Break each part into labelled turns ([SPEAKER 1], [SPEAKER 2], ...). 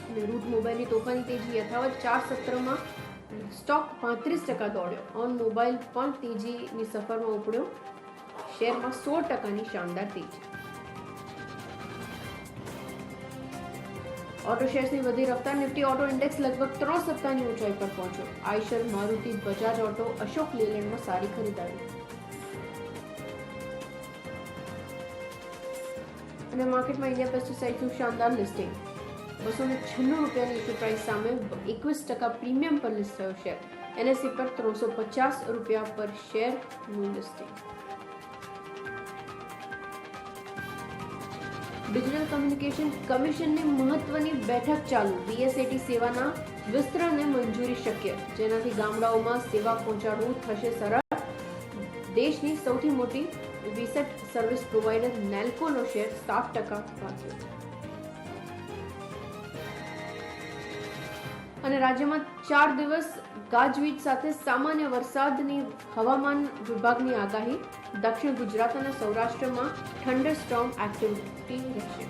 [SPEAKER 1] અને રૂટ મોબાઈલની તોફાની તેજી યથાવત 4 સત્રમાં સ્ટોક 35% દોડ્યો। ઓન મોબાઈલ પણ તેજીની સફરમાં ઉપડ્યો, શેરમાં 16%ની શાનદાર તેજી। ઓટો શેર્સની વધી રફતાર, નિફ્ટી ઓટો ઇન્ડેક્સ લગભગ 3 સપ્તાહની ઊંચાઈ પર પહોંચ્યો। આઈશર, મારુતિ, બજાજ ઓટો, અશોક લેલેન્ડમાં સારી ખરીદારી। અને માર્કેટમાં ઇન્ડિયા પેસ્ટિસાઇડ્સનું શાનદાર લિસ્ટિંગ, 296 રૂપિયાની ઇશ્યુ પ્રાઇસ સામે 21% પ્રીમિયમ પર લિસ્ટ થયો શેર। એનએસસી પર 350 રૂપિયા પર શેરનું લિસ્ટિંગ। ડિજિટલ કમ્યુનિકેશન કમિશનની મહત્વની બેઠક ચાલુ, બીએસએટી સેવાના વિસ્તરણને મંજૂરી શક્ય, જેનાથી ગામડાઓમાં સેવા પહોંચાડવું થશે સરળ। દેશની સૌથી મોટી વીસેટ સર્વિસ પ્રોવાઇડર નેલ્કોનો શેર 7% વધ્યો। અને રાજ્યમાં 4 દિવસ ગાજવીજ સાથે સામાન્ય વરસાદની હવામાન વિભાગની આગાહી, દક્ષિણ ગુજરાત અને સૌરાષ્ટ્રમાં થંડરસ્ટોર્મ એક્ટિવિટી રહેશે।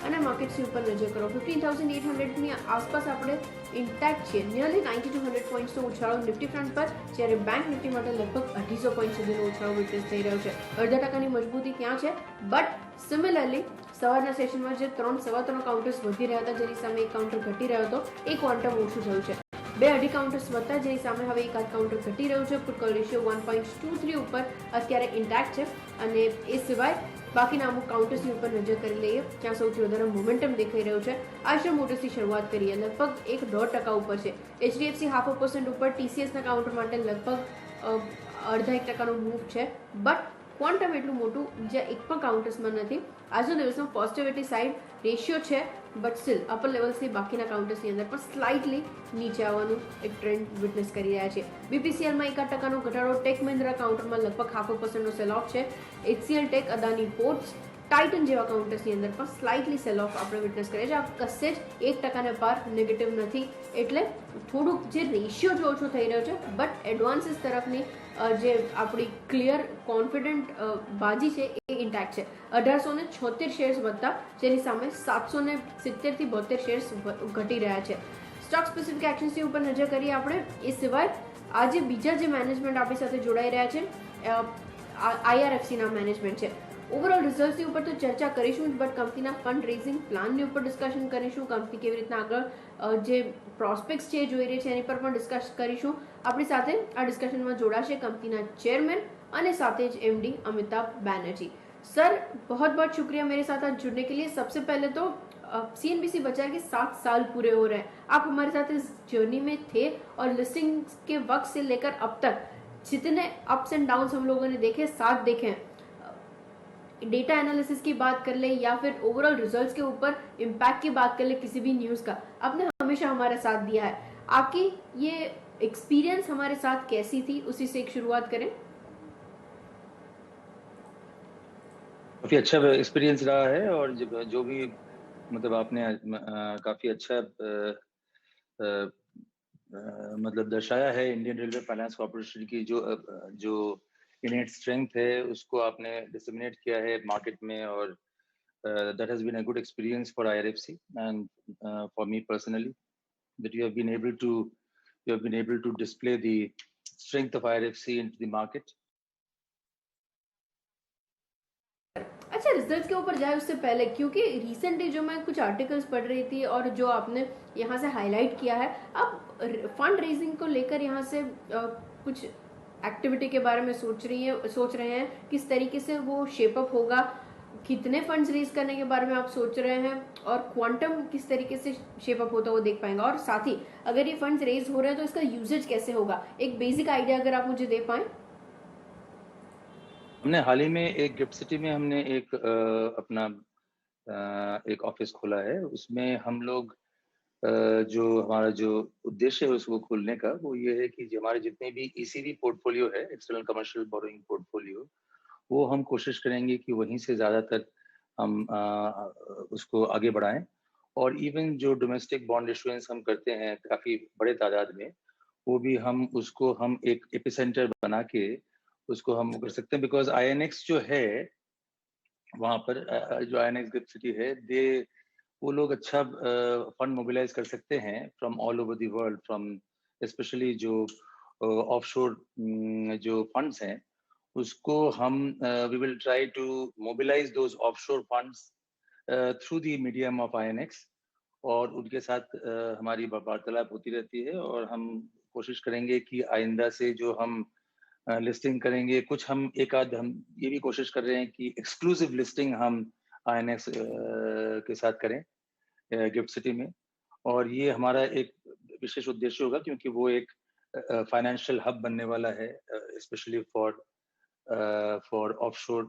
[SPEAKER 1] અને માર્કેટ્સની ઉપર નજર કરો, 15,800ની આસપાસ આપણે ઇન્ટેક્ટ છીએ, નિયરલી 90 to 100 પોઈન્ટ્સનો ઉછાળો નિફ્ટી ફ્રન્ટ પર, જ્યારે બેંક નિફ્ટી માટે લગભગ 250 પોઈન્ટ સુધીનો ઉછાળો વિટનેસ થઈ રહ્યો છે। 0.5% મજબૂતી ત્યાં છે, બટ સિમિલરલી સવારના સેશનમાં જે 3-3.25 કાઉન્ટર્સ વધી રહ્યા હતા, જેની સામે એક કાઉન્ટર ઘટી રહ્યો હતો, એ ક્વોન્ટમ ઓછું થયું છે। 2.5 કાઉન્ટર્સ વધતા, જેની સામે હવે એકાદ કાઉન્ટર ઘટી રહ્યું છે। પુટ કોલ રેશિયો 1.23 ઉપર અત્યારે ઇન્ટેક્ટ છે। અને એ સિવાય બાકીના અમુક કાઉન્ટર્સની ઉપર નજર કરી લઈએ, ત્યાં સૌથી વધારે મોમેન્ટમ દેખાઈ રહ્યું છે। આઈશર મોટર્સથી શરૂઆત કરીએ, લગભગ 1.5% ઉપર છે। એચડીએફસી 0.5% ઉપર, ટીસીએસના કાઉન્ટર માટે લગભગ 0.5% મૂવ છે, બટ ક્વોન્ટમ એટલું મોટું બીજા એક પણ કાઉન્ટર્સમાં નથી। આજનો દિવસમાં પોઝિટિવિટી સાઇડ રેશિયો છે, બટ સ્ટીલ અપર લેવલ્સથી બાકીના કાઉન્ટર્સની અંદર પણ સ્લાઇટલી નીચે આવવાનું એક ટ્રેન્ડ વિટનેસ કરી રહ્યા છે। બીપીસીએલમાં 1% ઘટાડો, ટેક મહિન્દ્રા કાઉન્ટરમાં લગભગ 0.5% સેલ ઓફ છે। HCL tech, Adani ports, Titan જેવા કાઉન્ટર્સની અંદર પણ સ્લાઇટલી સેલ ઓફ આપણે વિટનેસ કરીએ છીએ। આ કશે જ 1% પાર નેગેટિવ નથી, એટલે થોડુંક જે રેશિયો જો ઓછો થઈ રહ્યો છે, બટ એડવાન્સીસ તરફની જે આપણી ક્લિયર કોન્ફિડન્ટ બાજી છે એ ઇન્ટેક્ટ છે। 1876 શેર્સ વધતા, જેની સામે 770 થી 72 શેર્સ ઘટી રહ્યા છે। સ્ટોક સ્પેસિફિક એક્શન્સની ઉપર નજર કરીએ આપણે, એ સિવાય આજે બીજા જે મેનેજમેન્ટ આપણી સાથે જોડાઈ રહ્યા છે, આઈઆરએફસીના મેનેજમેન્ટ છે। ઓવરઓલ રિઝલ્ટની ઉપર તો ચર્ચા કરીશું જ, બટ કંપનીના ફંડ રેઝિંગ પ્લાનની ઉપર ડિસ્કશન કરીશું, કંપની કેવી રીતના આગળ જે પ્રોસ્પેક્ટ્સ છે એ જોઈ રહી છે એની પર પણ ડિસ્કસ કરીશું। આપણી સાથે આ ડિસ્કશનમાં જોડાશે કંપનીના ચેરમેન અને સાથે જ एमडी अमिताभ बैनर्जी। सर, बहुत बहुत शुक्रिया मेरे साथ आज जुड़ने के लिए। सबसे पहले तो सीएनबीसी बाजार के 7 साल पूरे हो रहे हैं, आप हमारे साथ इस जर्नी में थे और लिस्टिंग के वक्त से लेकर अब तक जितने अप्स एंड डाउन्स हम लोगों ने देखे, साथ देखे हैं, डेटा एनालिसिस की बात कर ले या फिर ओवरऑल रिजल्ट्स के ऊपर इम्पैक्ट की बात कर ले किसी भी न्यूज़ का, आपने हमेशा हमारा साथ दिया है। आपकी ये एक्सपीरियंस हमारे साथ कैसी थी, उसी से एक शुरुआत करें।
[SPEAKER 2] काफी अच्छा एक्सपीरियंस रहा है, और जो भी मतलब आपने काफी अच्छा मतलब दर्शाया है इंडियन रेलवे फाइनेंस कॉर्पोरेशन की जो इनहेरेंट स्ट्रेंथ है, उसको आपने डिसमिनेट किया है मार्केट में, और that has been a good experience for IRFC and for me personally, that you have been able to display the strength of IRFC into the market.
[SPEAKER 1] अच्छा, रिजल्ट्स के ऊपर जाए उससे पहले, क्योंकि रिसेंटली जो मैं कुछ आर्टिकल्स पढ़ रही थी और जो आपने यहाँ से हाईलाइट किया है, आप फंड रेजिंग को लेकर यहाँ से कुछ एक्टिविटी के बारे में सोच रहे हैं, किस तरीके से वो शेप अप होगा, कितने फंड्स रेज करने के बारे में आप सोच रहे हैं, और क्वांटम किस तरीके से शेप अप होता है वो देख पाएंगे, और साथ ही अगर ये फंड्स रेज हो रहे हैं तो इसका यूजेज कैसे होगा, एक बेसिक आइडिया अगर आप मुझे दे पाएं।
[SPEAKER 2] हमने हाल ही में एक गिफ्ट सिटी में हमने एक अपना एक ऑफिस खोला है। उसमें हम लोग जो हमारा जो उद्देश्य है उसको खोलने का, वो ये है कि हमारे जितने भी ईसीबी पोर्टफोलियो है, एक्सटर्नल कमर्शियल बोरोइंग पोर्टफोलियो, वो हम कोशिश करेंगे कि वहीं से ज़्यादातर हम उसको आगे बढ़ाएं, और इवन जो डोमेस्टिक बॉन्ड इशुएंस हम करते हैं काफ़ी बड़े तादाद में, वो भी हम उसको एक एपिसेंटर बना के उसको हम कर सकते हैं, बिकॉज आईएनएक्स जो है वहाँ पर जो आईएनएक्स गिफ्ट सिटी है, वो लोग अच्छा फंड मोबिलाइज कर सकते हैं from all over the world, from specially जो ऑफशोर जो फंड्स हैं, उसको हम we will try to mobilise those offshore funds through the medium of INX, और उनके साथ हमारी वार्तालाप होती रहती है, और हम कोशिश करेंगे कि आइंदा से जो हम लिस्टिंग करेंगे, कुछ हम एक आध हम ये भी कोशिश कर रहे हैं कि एक्सक्लूसिव लिस्टिंग हम आईएनएक्स के साथ करें गिफ्ट सिटी में, और ये हमारा एक विशेष उद्देश्य होगा, क्योंकि वो एक फाइनेंशियल हब बनने वाला है, specially for offshore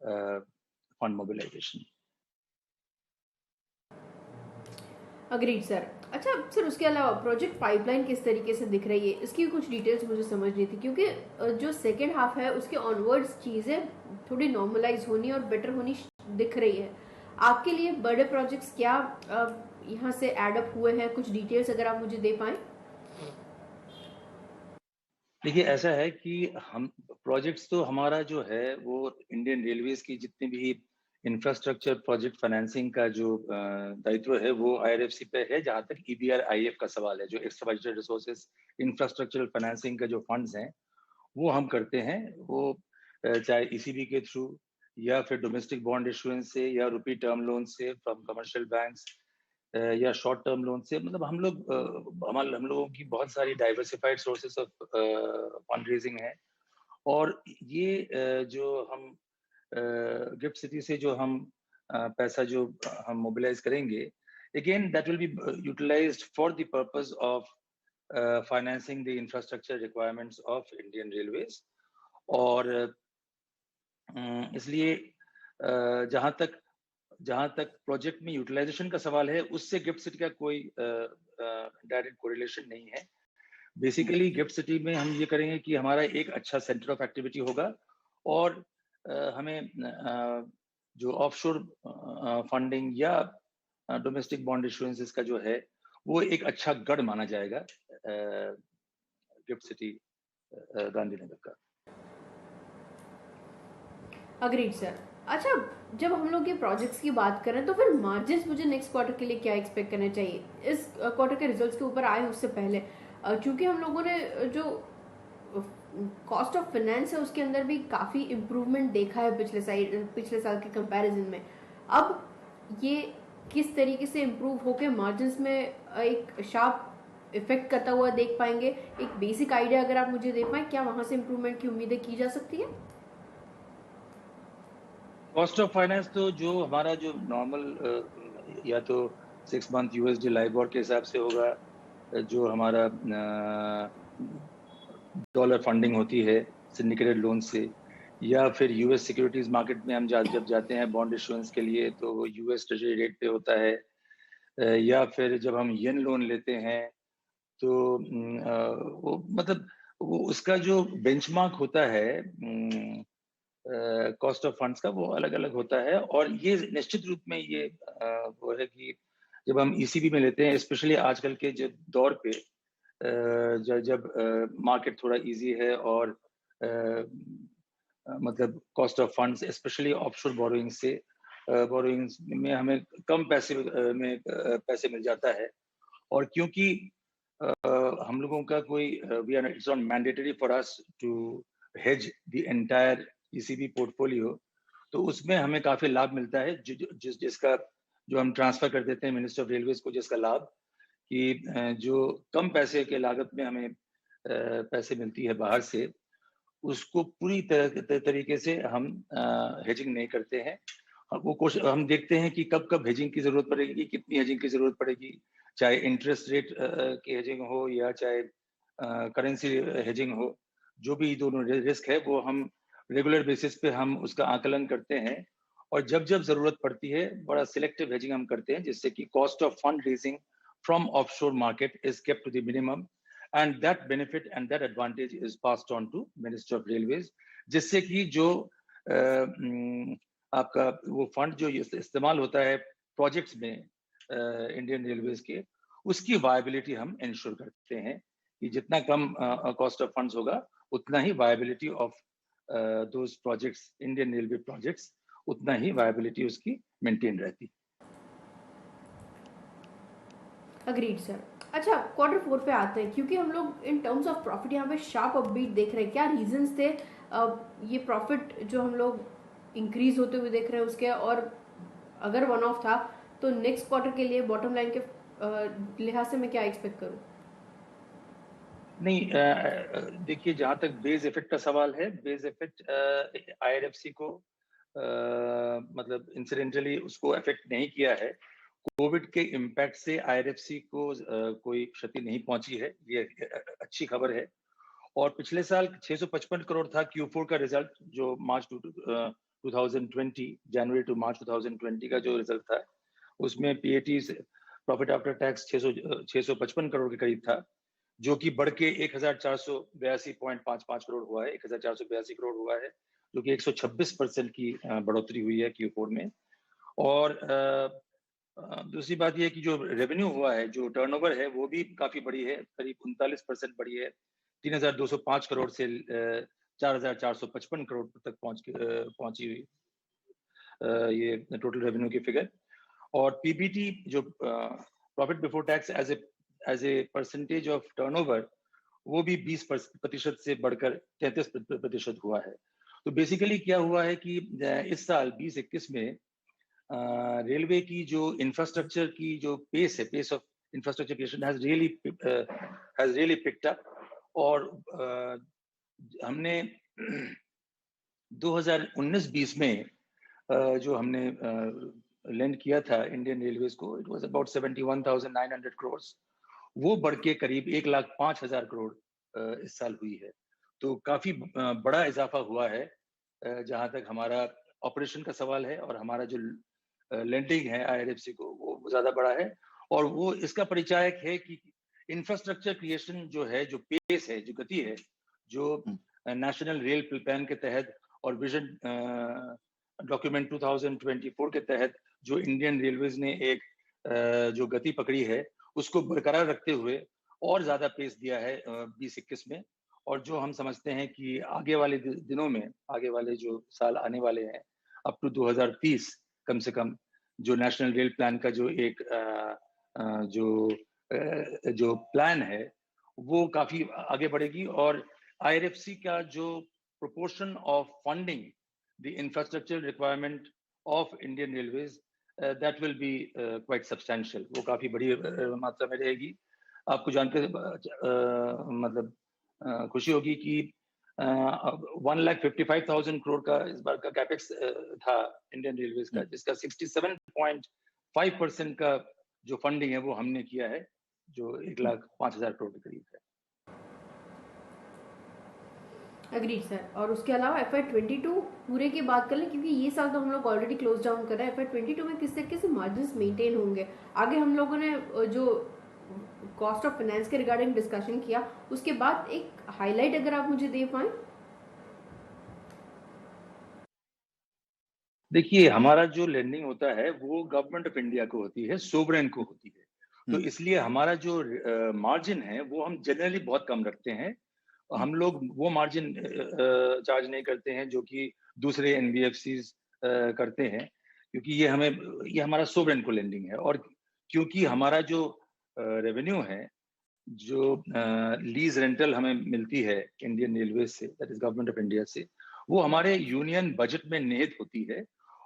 [SPEAKER 2] fund mobilisation.
[SPEAKER 1] Agreed sir. अच्छा सर, उसके अलावा प्रोजेक्ट पाइपलाइन किस तरीके से दिख रही है, इसकी कुछ डिटेल्स मुझे समझनी थी, क्योंकि जो सेकेंड हाफ है उसके ऑनवर्ड्स चीज़ें थोड़ी नॉर्मलाइज होनी और बेटर होनी दिख रही है। आपके लिए बड़े प्रोजेक्ट्स क्या यहाँ से एडअप हुए हैं, कुछ डिटेल्स अगर आप मुझे दे पाएं।
[SPEAKER 2] देखिए, ऐसा है कि हम प्रोजेक्ट्स तो हमारा जो है वो इंडियन रेलवेज की जितनी भी इंफ्रास्ट्रक्चर प्रोजेक्ट फाइनेंसिंग का जो दायित्व है वो आईआरएफसी पे है। जहां तक ईबीआर आईएफ का सवाल है, जो extra budget resources infrastructural financing का जो फंड्स हैं वो हम करते हैं, वो चाहे ईसीबी के थ्रू या फिर डोमेस्टिक बॉन्ड इशुएंस से या रुपी टर्म लोन से फ्रॉम कमर्शियल बैंक्स या शॉर्ट टर्म लोन से। मतलब हम लोगों की बहुत सारी diversified sources of fund raising है, और ये जो हम गिफ्ट सिटी से जो हम पैसा जो हम मोबिलाइज करेंगे, again that will be utilised for the purpose of financing the infrastructure requirements of Indian railways. और इसलिए जहां तक प्रोजेक्ट में यूटिलाइजेशन का सवाल है, उससे गिफ्ट सिटी का कोई डायरेक्ट कोरिलेशन नहीं है। बेसिकली गिफ्ट सिटी में हम ये करेंगे कि हमारा एक अच्छा सेंटर ऑफ एक्टिविटी होगा, और हमें जो ऑफशोर फंडिंग या डोमेस्टिक बॉन्ड इशुएंसेस का जो है वो एक अच्छा गढ़ माना जाएगा गिफ्ट सिटी गांधीनगर का।
[SPEAKER 1] Agreed sir. अच्छा, जब हम लोग ये प्रोजेक्ट्स की बात करें तो फिर मार्जिन्स मुझे नेक्स्ट क्वार्टर के लिए क्या एक्सपेक्ट करना चाहिए, इस क्वार्टर के रिजल्ट्स के ऊपर आए उससे पहले, क्योंकि हम लोगों ने जो कॉस्ट ऑफ फाइनेंस है उसके अंदर भी काफ़ी इम्प्रूवमेंट देखा है पिछले साल के कंपैरिजन में। अब ये किस तरीके से इम्प्रूव होकर मार्जिन्स में एक शार्प इफेक्ट करता हुआ देख पाएंगे, एक बेसिक आइडिया अगर आप मुझे दे पाएं, क्या वहां से इम्प्रूवमेंट की उम्मीदें की जा सकती है?
[SPEAKER 2] कॉस्ट ऑफ फाइनेंस तो जो हमारा जो नॉर्मल या तो 6 मंथ यूएसडी लाइबोर के हिसाब से होगा, जो हमारा डॉलर फंडिंग होती है सिंडिकेटेड लोन से, या फिर यूएस सिक्योरिटीज मार्केट में हम जब जाते हैं बॉन्ड इशुएंस के लिए तो वो यूएस ट्रेजरी रेट पे होता है, या फिर जब हम येन लोन लेते हैं तो वो मतलब वो उसका जो बेंचमार्क होता है कॉस्ट ऑफ फंड्स का, वो अलग अलग होता है। और ये निश्चित रूप में ये वो है कि जब हम ईसीबी में लेते हैं, स्पेशली आजकल के जो दौर पे जब मार्केट थोड़ा इजी है, और मतलब cost of funds specially offshore borrowings में हमें कम पैसे में पैसे मिल जाता है। और क्योंकि हम लोगों का कोई we are it's not mandatory for us to hedge the entire ECB portfolio, तो उसमें हमें काफी लाभ मिलता है, जिसका जो हम ट्रांसफर कर देते हैं मिनिस्टर ऑफ रेलवेज को, जिसका लाभ कि जो कम पैसे के लागत में हमें पैसे मिलती है बाहर से, उसको पूरी तरीके से हम हेजिंग नहीं करते हैं। हम देखते हैं कि कब कब हेजिंग की जरूरत पड़ेगी, कितनी हेजिंग की जरूरत पड़ेगी, चाहे इंटरेस्ट रेट की हेजिंग हो या चाहे करेंसी हेजिंग हो। जो भी दोनों रिस्क है वो हम रेगुलर बेसिस पे हम उसका आकलन करते हैं, और जब जब जरूरत पड़ती है बड़ा सिलेक्टिव हेजिंग हम करते हैं, जिससे कि cost of fund raising from offshore market is kept to the minimum, and that benefit and that advantage is passed on to Minister of Railways, जिससे कि जो आपका वो फंड जो इस्तेमाल होता है प्रोजेक्ट्स में इंडियन रेलवेज के, उसकी वायबिलिटी हम इंश्योर करते हैं कि जितना कम कॉस्ट ऑफ फंड्स होगा उतना ही viability of those projects, Indian railway projects, उतना ही वायबिलिटी उसकी मेंटेन रहती।
[SPEAKER 1] Agreed sir. अच्छा, क्वार्टर 4 पे आते हैं, क्योंकि हम लोग इन टर्म्स ऑफ प्रॉफिट यहाँ पे शार्प अपबीट देख रहे हैं। क्या रीजंस थे ये प्रॉफिट जो हम लोग इंक्रीज होते हुए देख रहे हैं उसके, और अगर वन ऑफ था तो नेक्स्ट क्वार्टर के लिए बॉटम लाइन के लिहाज से मैं क्या एक्सपेक्ट करूँ?
[SPEAKER 2] नहीं, देखिए, जहां तक बेस इफेक्ट का सवाल है, बेस इफेक्ट आईआरएफसी को मतलब इंसिडेंटली उसको अफेक्ट नहीं किया है। कोविड के इम्पैक्ट से आईआरएफसी को कोई क्षति नहीं पहुंची है, ये अच्छी खबर है। और पिछले साल 655 करोड़ था Q4 का रिजल्ट, जो मार्च 2020, जनवरी टू मार्च 2020 का जो रिजल्ट था, उसमें PAT profit after tax 655 crore के करीब था, जो कि बढ़ के 1482.55 करोड़ हुआ है, 1482 करोड़ हुआ है, जो कि 126% की बढ़ोतरी हुई है Q4 में। और दूसरी बात यह है कि जो रेवेन्यू हुआ है, जो टर्नओवर है, वो भी काफी बड़ी है, करीब 39% बढ़ी है, 3205 करोड़ से 4455 करोड़ तक पहुंची हुई ये टोटल रेवेन्यू की फिगर। और पीबीटी जो profit before tax as a percentage of turnover, वो भी 20% से बढ़कर 33% हुआ है। तो बेसिकली क्या हुआ है कि इस साल 2021 में रेलवे की जो इंफ्रास्ट्रक्चर की जो pace of infrastructure creation has really picked up. और हमने 2019-20 में जो हमने लेंड किया था इंडियन रेलवेज को, इट वाज अबाउट 71,900 करोड़, वो बढ़ के करीब 1,05,000 करोड़ इस साल हुई है। तो काफी बड़ा इजाफा हुआ है जहां तक हमारा ऑपरेशन का सवाल है, और हमारा जो लेंडिंग है आईआरएफसी को, वो ज्यादा बड़ा है। और वो इसका परिचायक है कि इंफ्रास्ट्रक्चर क्रिएशन जो है, जो पेस है, जो गति है, जो नेशनल रेल प्लान के तहत और विजन डॉक्यूमेंट 2024 के तहत जो इंडियन रेलवेज ने एक जो गति पकड़ी है, उसको बरकरार रखते हुए और ज्यादा पेस दिया है 2021 में। और जो हम समझते हैं कि आगे वाले दिनों में, आगे वाले जो साल आने वाले हैं, अप टू 2030 कम से कम, जो नेशनल रेल प्लान का जो एक जो प्लान है, वो काफी आगे बढ़ेगी। और आईआरएफसी का जो proportion of funding the infrastructure requirement of Indian Railways, that will be quite substantial. वो काफी बड़ी मात्रा में रहेगी। आपको जानकर मतलब खुशी होगी कि 1,55,000 करोड़ का इस बार का कैपेक्स था इंडियन रेलवेज का, जिसका 67.5% का जो फंडिंग है वो हमने किया है, जो 1,05,000 करोड़ के करीब है।
[SPEAKER 1] Agreed sir. और उसके अलावा FY22 पूरे की बात कर लें, क्योंकि ये साल तो हम लोग ऑलरेडी क्लोज डाउन कर रहे हैं। FY22 में किस तरीके से मार्जिन मेंटेन होंगे? आगे हम लोगों ने जो कॉस्ट ऑफ फाइनेंस के रिगार्डिंग डिस्कशन किया, उसके बाद एक हाईलाइट अगर आप मुझे दे पाए।
[SPEAKER 2] देखिए, हमारा जो लेंडिंग होता है वो गवर्नमेंट ऑफ इंडिया को होती है, सोवरेन को होती है। तो इसलिए हमारा जो मार्जिन है वो हम जनरली बहुत कम रखते हैं। हम लोग वो मार्जिन चार्ज नहीं करते हैं जो कि दूसरे एनबीएफसीज करते हैं, क्योंकि ये हमारा सोवरेन को लेंडिंग है। और क्योंकि हमारा जो रेवेन्यू है, जो लीज रेंटल हमें मिलती है इंडियन रेलवे से, that is government of India से, वो हमारे यूनियन बजट में निहित होती है।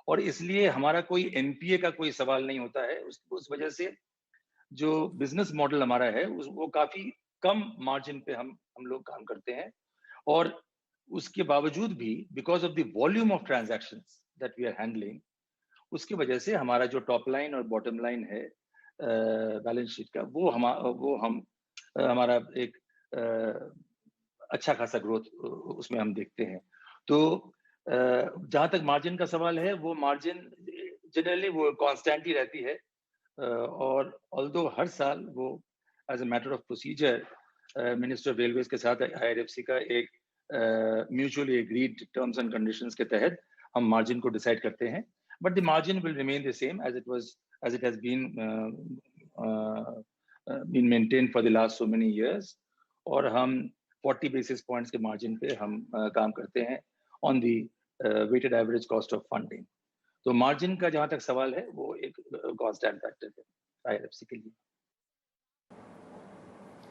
[SPEAKER 2] और इसलिए हमारा कोई एनपीए का कोई सवाल नहीं होता है। उस वजह से जो बिजनेस मॉडल हमारा है वो काफी कम मार्जिन पे हम लोग काम करते हैं। और उसके बावजूद भी, because of the volume of transactions that we are handling, उसकी वजह से हमारा जो टॉप लाइन और बॉटम लाइन है बैलेंस शीट का, वो हमारा एक अच्छा खासा ग्रोथ उसमें हम देखते हैं। तो जहां तक मार्जिन का सवाल है, वो मार्जिन जनरली वो कांस्टेंट ही रहती है। और ऑल्दो हर साल वो as a matter of procedure minister of railways के साथ आईआरएफसी का एक mutually agreed terms and conditions के तहत हम मार्जिन को डिसाइड करते हैं। But the margin will remain the same as it has been maintain for the last so many years. और हम 40 बेसिस पॉइंट्स के मार्जिन पे हम काम करते हैं। on the weighted average cost of funding. तो मार्जिन का जहां तक सवाल है वो एक कांस्टेंट फैक्टर है IRFC के लिए।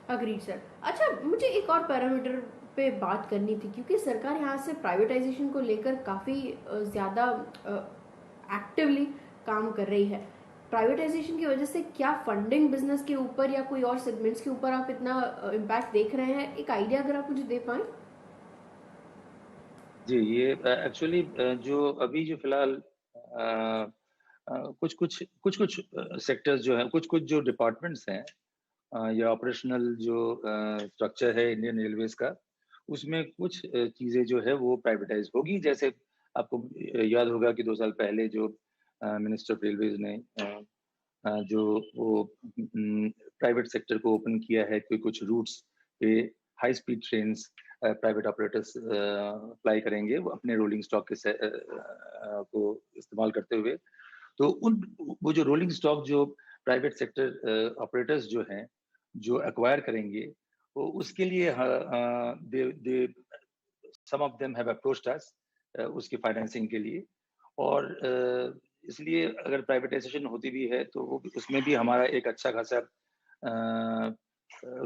[SPEAKER 1] Agreed sir. अच्छा, मुझे एक और पैरामीटर पे बात करनी थी, क्योंकि सरकार यहाँ से प्राइवेटाइजेशन को लेकर काफ़ी ज़्यादा एक्टिवली काम कर रही है। प्राइवेटाइजेशन की वजह से क्या फंडिंग बिजनेस के ऊपर या कोई और सेगमेंट्स के ऊपर आप इतना इम्पैक्ट देख रहे हैं? एक आइडिया अगर आप मुझे दे पाएं।
[SPEAKER 2] जी, ये एक्चुअली जो अभी जो फिलहाल कुछ कुछ सेक्टर्स जो हैं, कुछ जो डिपार्टमेंट्स हैं या ऑपरेशनल जो स्ट्रक्चर है इंडियन रेलवेज का, उसमें कुछ चीज़ें जो है वो प्राइवेटाइज होगी। जैसे आपको याद होगा कि 2 साल पहले जो मिनिस्टर ऑफ रेलवेज ने जो वो प्राइवेट सेक्टर को ओपन किया है कि कुछ रूट्स पे high speed trains private operators fly करेंगे वो अपने रोलिंग स्टॉक के को इस्तेमाल करते हुए। तो वो जो रोलिंग स्टॉक जो प्राइवेट सेक्टर ऑपरेटर्स जो हैं जो एक्वायर करेंगे, वो उसके लिए दे सम ऑफ देम हैव अप्रोच्ड अस उसकी फाइनेंसिंग के लिए। और इसलिए अगर प्राइवेटाइजेशन होती भी है तो वो उसमें भी हमारा एक अच्छा खासा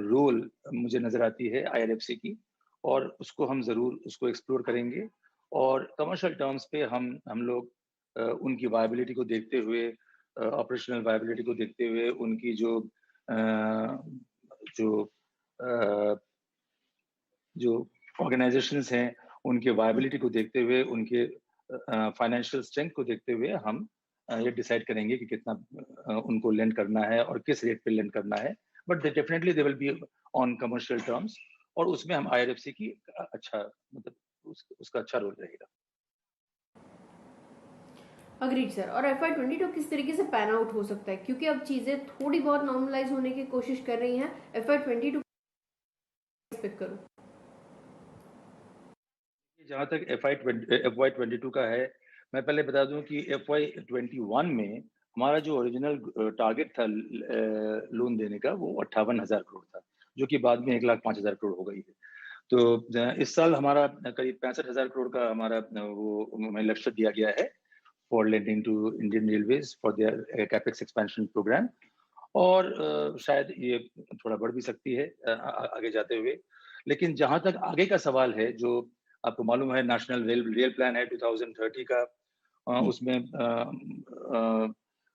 [SPEAKER 2] रोल मुझे नजर आती है IRFC की, और उसको हम जरूर उसको एक्सप्लोर करेंगे। और कमर्शियल टर्म्स पे हम लोग उनकी वायबिलिटी को देखते हुए, ऑपरेशनल वायबिलिटी को देखते हुए, उनकी जो ऑर्गेनाइजेशंस हैं उनके वायबिलिटी को देखते हुए, उनके फाइनेंशियल स्ट्रेंथ को देखते हुए हम ये डिसाइड करेंगे कि कितना उनको लेंड करना है और किस रेट पे लेंड करना है। But definitely they will be on commercial terms, और उसमें हम IRFC की अच्छा मतलब उसका अच्छा रोल रहेगा।
[SPEAKER 1] Agreed sir. और FY22 किस तरीके से पैन आउट हो सकता है, क्योंकि अब चीजें थोड़ी बहुत नॉर्मलाइज होने की कोशिश कर रही हैं। FY22 एक्सपेक्ट करूं?
[SPEAKER 2] जहां तक FY22 का है, मैं पहले बता दूं कि FY21 में हमारा जो ओरिजिनल टारगेट था लोन देने का वो 58,000 करोड़ था, जो कि बाद में 1,05,000 करोड़ हो गई है। तो इस साल हमारा करीब 65,000 करोड़ का हमारा वो हमें लक्ष्य दिया गया है for lending to Indian railways for their capex expansion programme. और शायद ये थोड़ा बढ़ भी सकती है आगे जाते हुए। लेकिन जहां तक आगे का सवाल है, जो आपको मालूम है नेशनल रेल प्लान है 2030 का, उसमें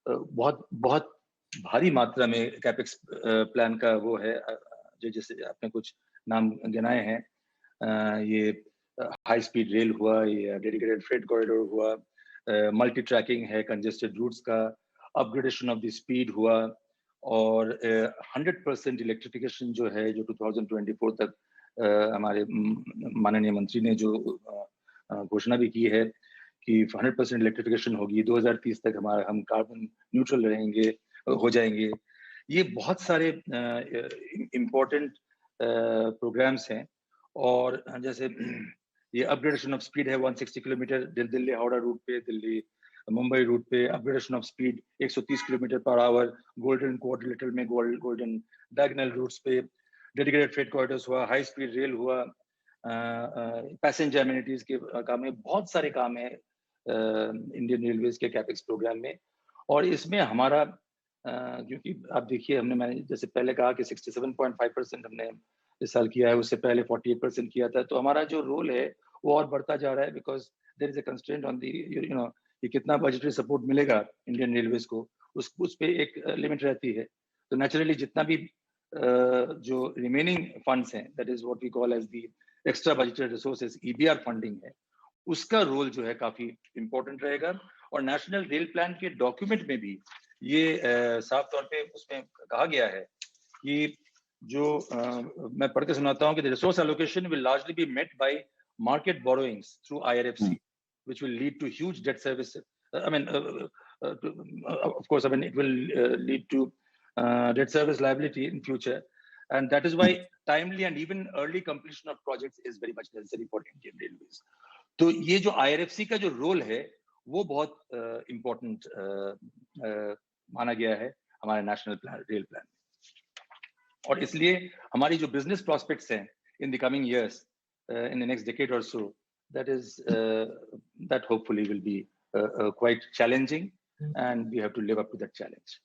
[SPEAKER 2] बहुत बहुत भारी मात्रा में कैपेक्स प्लान का वो है, जो जैसे आपने कुछ नाम गिनाए हैं, ये हाई स्पीड रेल हुआ, ये डेडिकेटेड फ्रेट कॉरिडोर हुआ, मल्टी ट्रैकिंग है कंजेस्टेड रूट्स का, अपग्रेडेशन ऑफ द स्पीड हुआ, और 100% इलेक्ट्रिफिकेशन जो है जो 2024 तक हमारे माननीय मंत्री ने जो घोषणा भी की है कि 100% इलेक्ट्रिफिकेशन होगी 2030 तक, हम कार्बन न्यूट्रल रहेंगे, हो जाएंगे। ये बहुत सारे इम्पोर्टेंट प्रोग्राम्स हैं। और जैसे ये अपग्रेडेशन ऑफ स्पीड है 160 किलोमीटर दिल्ली हावड़ा रूट पे, दिल्ली मुंबई रूट पे upgradation of speed 130 kilometre per hour, golden quadrilateral में गोल्डन डायगोनल रूट्स पे डेडिकेटेड फ्रेट कॉरिडोर्स हुआ, हाई स्पीड रेल हुआ, पैसेंजर एमिनिटीज के काम है, बहुत सारे काम है इंडियन रेलवेज के कैपेक्स प्रोग्राम में। और इसमें हमारा क्योंकि आप देखिए मैंने जैसे पहले कहा कि 67.5% हमने इस साल किया है, उससे पहले 48% किया था। तो हमारा जो रोल है वो और बढ़ता जा रहा है, because there is a constraint on the कि कितना बजटरी सपोर्ट मिलेगा इंडियन रेलवेज को, उस पे एक लिमिट रहती है। तो नेचुरली जितना भी जो रिमेनिंग फंड्स हैं, that is what we call as the extra budgetary resources, EBR funding है, उसका रोल जो है काफी इंपॉर्टेंट रहेगा। और नेशनल रेल प्लान के डॉक्यूमेंट में भी ये साफ तौर पे उसमें कहा गया है कि जो मैं पढ़ के सुनाता हूँ कि the resource allocation will largely be met by market borrowings through IRFC, which will lead to huge debt service. Of course, it will lead to debt service liability in future, and that is why timely and even early completion of projects is very much necessary for Indian Railways. तो ये जो IRFC का जो role है वो बहुत important माना गया है हमारे नेशनल रेल प्लान में। और इसलिए हमारी जो बिजनेस प्रॉस्पेक्ट्स हैं in the coming years, in the next decade और सो, that hopefully will be quite challenging, and we have to live up to that challenge.